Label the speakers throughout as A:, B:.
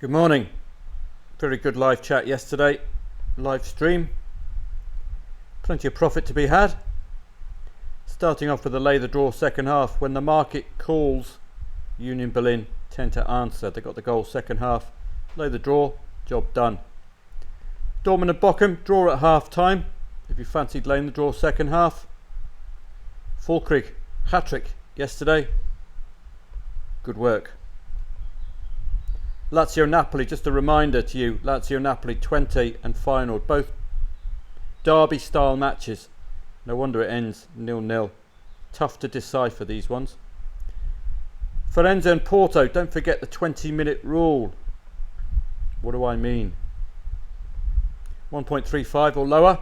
A: Good morning. Very good live chat yesterday. Live stream. Plenty of profit to be had. Starting off with a lay the draw second half. When the market calls, Union Berlin tend to answer. They got the goal second half. Lay the draw, job done. Dortmund and Bochum draw at half time. If you fancied laying the draw second half. Falkirk hat-trick yesterday. Good work. Lazio Napoli, just a reminder to you, Lazio Napoli 20 and final, both derby style matches. No wonder it ends 0-0. Tough to decipher these ones. Firenze and Porto, don't forget the 20-minute rule. What do I mean? 1.35 or lower.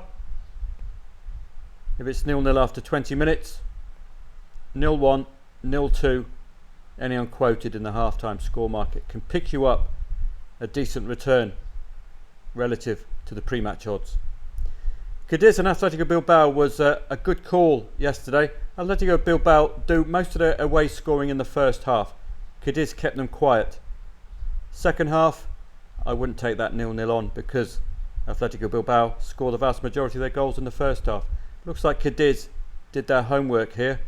A: If it's 0-0 after 20 minutes, 0-1, 0-2, any unquoted in the half-time score market can pick you up a decent return relative to the pre-match odds. Cadiz and Atletico Bilbao was a good call yesterday. Atletico Bilbao do most of their away scoring in the first half. Cadiz kept them quiet. Second half, I wouldn't take that 0-0 on because Atletico Bilbao scored the vast majority of their goals in the first half. Looks like Cadiz did their homework here.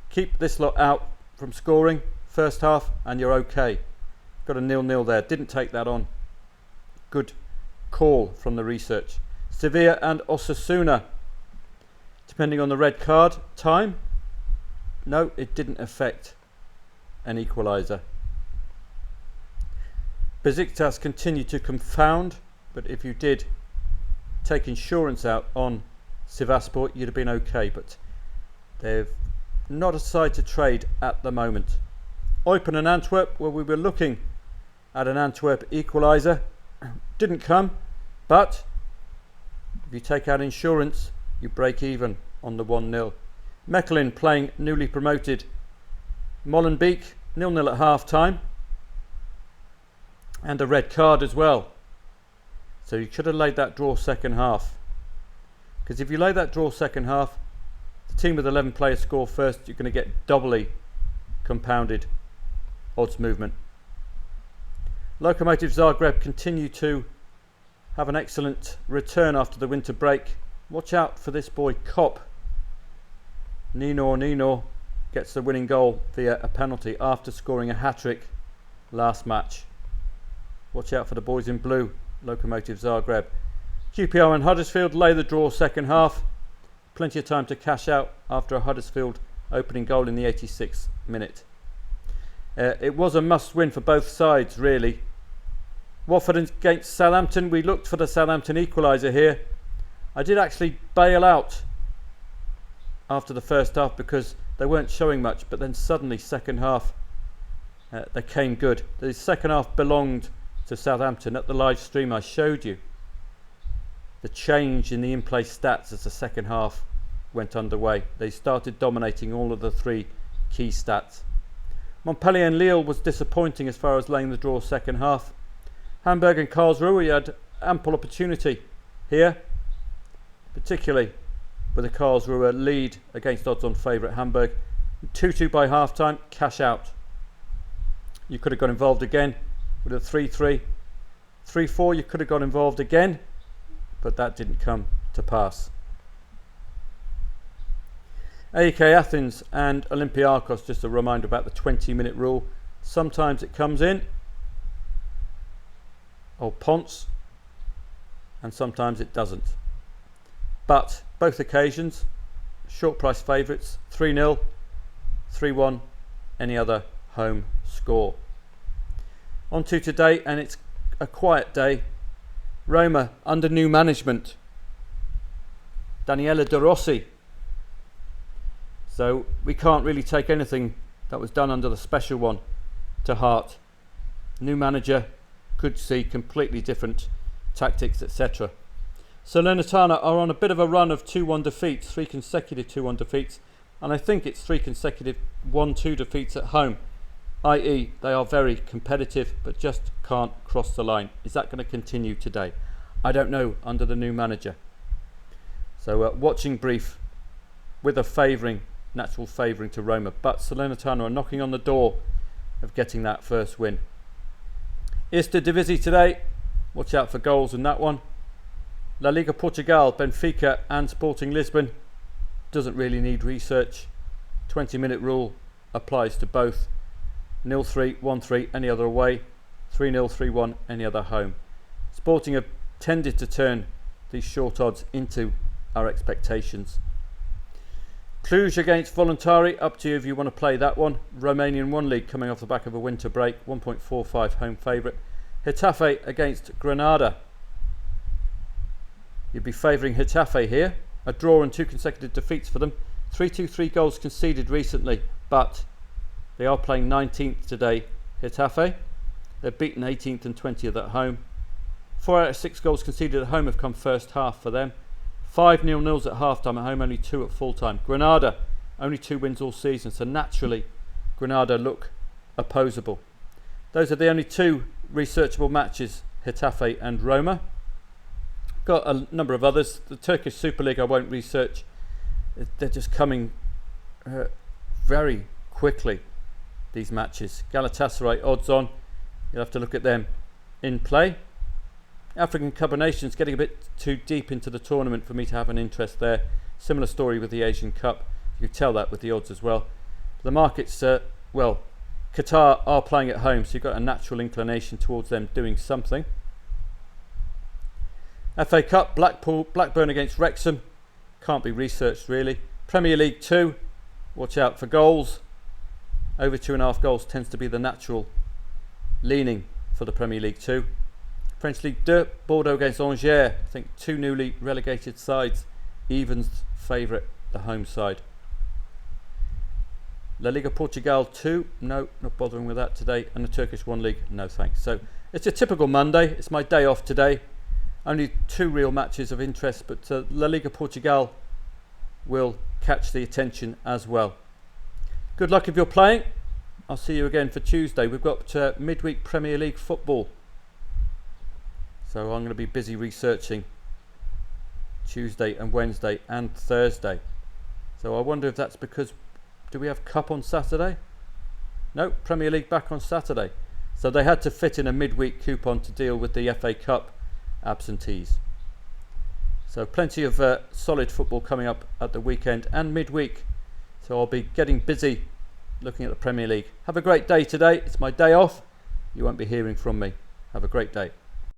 A: Keep this lot out from scoring first half and you're okay. Got a 0-0 there. Didn't take that on. Good call from the research. Sevilla and Osasuna. Depending on the red card time. No, it didn't affect an equaliser. Besiktas continued to confound, but if you did take insurance out on Sivasspor, you'd have been okay, but they've not a side to trade at the moment. Eupen and Antwerp, well, we were looking at an Antwerp equaliser. Didn't come, but if you take out insurance, you break even on the 1-0. Mechelen playing newly promoted Molenbeek, 0-0 at half time. And a red card as well. So you should have laid that draw second half. Because if you lay that draw second half, the team with 11 players score first, you're going to get doubly compounded odds movement. Lokomotiv Zagreb continue to have an excellent return after the winter break. Watch out for this boy Kopp. Nino gets the winning goal via a penalty after scoring a hat-trick last match. Watch out for the boys in blue, Lokomotiv Zagreb. QPR and Huddersfield lay the draw second half. Plenty of time to cash out after a Huddersfield opening goal in the 86th minute. It was a must win for both sides really. Watford against Southampton, we looked for the Southampton equaliser here. I did actually bail out after the first half because they weren't showing much, but then suddenly second half they came good. The second half belonged to Southampton. At the live stream I showed you the change in the in-play stats as the second half went underway. They started dominating all of the three key stats. Montpellier and Lille was disappointing as far as laying the draw second half. Hamburg and Karlsruhe had ample opportunity here, particularly with a Karlsruhe lead against odds-on favourite Hamburg. 2-2 by half-time, cash out. You could have got involved again with a 3-3. 3-4, you could have got involved again, but that didn't come to pass. AEK Athens and Olympiacos, just a reminder about the 20-minute rule. Sometimes it comes in, or Ponce, and sometimes it doesn't. But both occasions, short price favourites, 3-0, 3-1, any other home score. On to today, and it's a quiet day. Roma under new management. Daniele De Rossi. So we can't really take anything that was done under the special one to heart. New manager could see completely different tactics, etc. Salernitana are on a bit of a run of 2-1 defeats, 3 consecutive 2-1 defeats, and I think it's 3 consecutive 1-2 defeats at home, i.e. they are very competitive but just can't cross the line. Is that going to continue today? I don't know under the new manager. So watching brief with a natural favouring to Roma, but Salernitana are knocking on the door of getting that first win. Esta Divisi today. Watch out for goals in that one. La Liga Portugal, Benfica and Sporting Lisbon. Doesn't really need research. 20-minute rule applies to both. 0-3, 1-3, any other away. 3-0, 3-1, any other home. Sporting have tended to turn these short odds into our expectations. Cluj against Voluntari, up to you if you want to play that one. Romanian 1 League coming off the back of a winter break, 1.45 home favourite. Getafe against Granada. You'd be favouring Getafe here. A draw and 2 consecutive defeats for them. 3-2-3 goals conceded recently, but they are playing 19th today, Getafe. They're beaten 18th and 20th at home. 4 out of 6 goals conceded at home have come first half for them. 5 0-0s at half-time at home, only 2 at full-time. Granada, only 2 wins all season, so naturally Granada look opposable. Those are the only 2 researchable matches, Getafe and Roma. Got a number of others. The Turkish Super League I won't research. They're just coming very quickly, these matches. Galatasaray odds on. You'll have to look at them in play. African Cup of Nations getting a bit too deep into the tournament for me to have an interest there. Similar story with the Asian Cup. You can tell that with the odds as well. The markets, well, Qatar are playing at home, so you've got a natural inclination towards them doing something. FA Cup, Blackburn against Wrexham. Can't be researched really. Premier League 2, watch out for goals. Over 2.5 goals tends to be the natural leaning for the Premier League 2. French League 2, Bordeaux against Angers. I think 2 newly relegated sides. Evens favourite the home side. La Liga Portugal 2, no, not bothering with that today. And the Turkish 1 League, no thanks. So it's a typical Monday. It's my day off today. Only 2 real matches of interest, but La Liga Portugal will catch the attention as well. Good luck if you're playing. I'll see you again for Tuesday. We've got midweek Premier League football. So I'm going to be busy researching Tuesday and Wednesday and Thursday. So I wonder if that's because, do we have Cup on Saturday? No, Premier League back on Saturday. So they had to fit in a midweek coupon to deal with the FA Cup absentees. So plenty of solid football coming up at the weekend and midweek. So I'll be getting busy looking at the Premier League. Have a great day today. It's my day off. You won't be hearing from me. Have a great day.